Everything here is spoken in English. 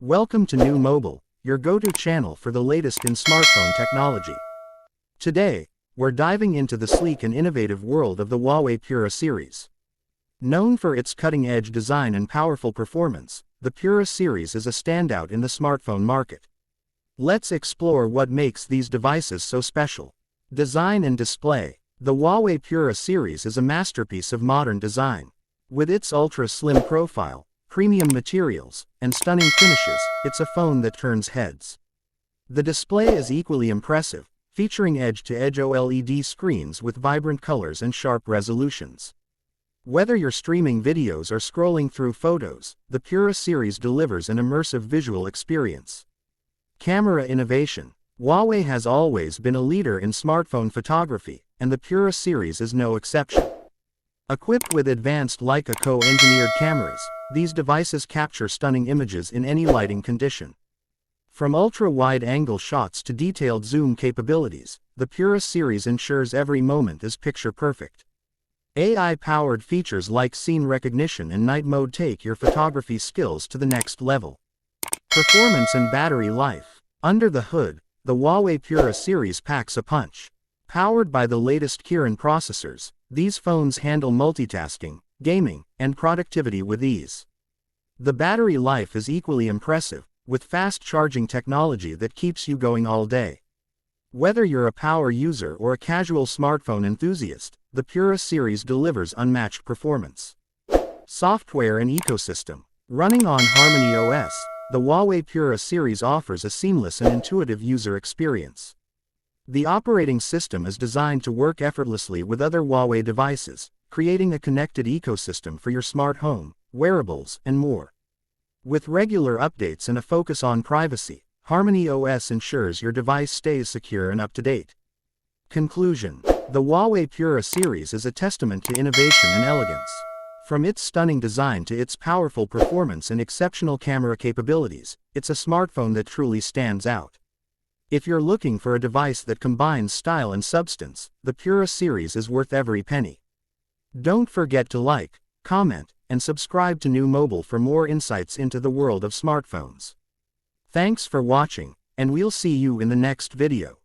Welcome to New Mobile, your go-to channel for the latest in smartphone technology. Today, we're diving into the sleek and innovative world of the Huawei Pura series. Known for its cutting-edge design and powerful performance, the Pura series is a standout in the smartphone market. Let's explore what makes these devices so special. Design and display. The Huawei Pura series is a masterpiece of modern design. With its ultra-slim profile, premium materials, and stunning finishes, it's a phone that turns heads. The display is equally impressive, featuring edge-to-edge OLED screens with vibrant colors and sharp resolutions. Whether you're streaming videos or scrolling through photos, the Pura series delivers an immersive visual experience. Camera innovation. Huawei has always been a leader in smartphone photography, and the Pura series is no exception. Equipped with advanced Leica co-engineered cameras, these devices capture stunning images in any lighting condition. From ultra-wide-angle shots to detailed zoom capabilities, the Pura series ensures every moment is picture-perfect. AI-powered features like scene recognition and night mode take your photography skills to the next level. Performance and battery life. Under the hood, the Huawei Pura series packs a punch. Powered by the latest Kirin processors, these phones handle multitasking, gaming, and productivity with ease. The battery life is equally impressive, with fast charging technology that keeps you going all day. Whether you're a power user or a casual smartphone enthusiast, the Pura series delivers unmatched performance. Software and ecosystem. Running on HarmonyOS, the Huawei Pura series offers a seamless and intuitive user experience. The operating system is designed to work effortlessly with other Huawei devices, creating a connected ecosystem for your smart home, wearables, and more. With regular updates and a focus on privacy, HarmonyOS ensures your device stays secure and up-to-date. Conclusion. The Huawei Pura series is a testament to innovation and elegance. From its stunning design to its powerful performance and exceptional camera capabilities, it's a smartphone that truly stands out. If you're looking for a device that combines style and substance, the Pura series is worth every penny. Don't forget to like, comment, and subscribe to New Mobile for more insights into the world of smartphones. Thanks for watching, and we'll see you in the next video.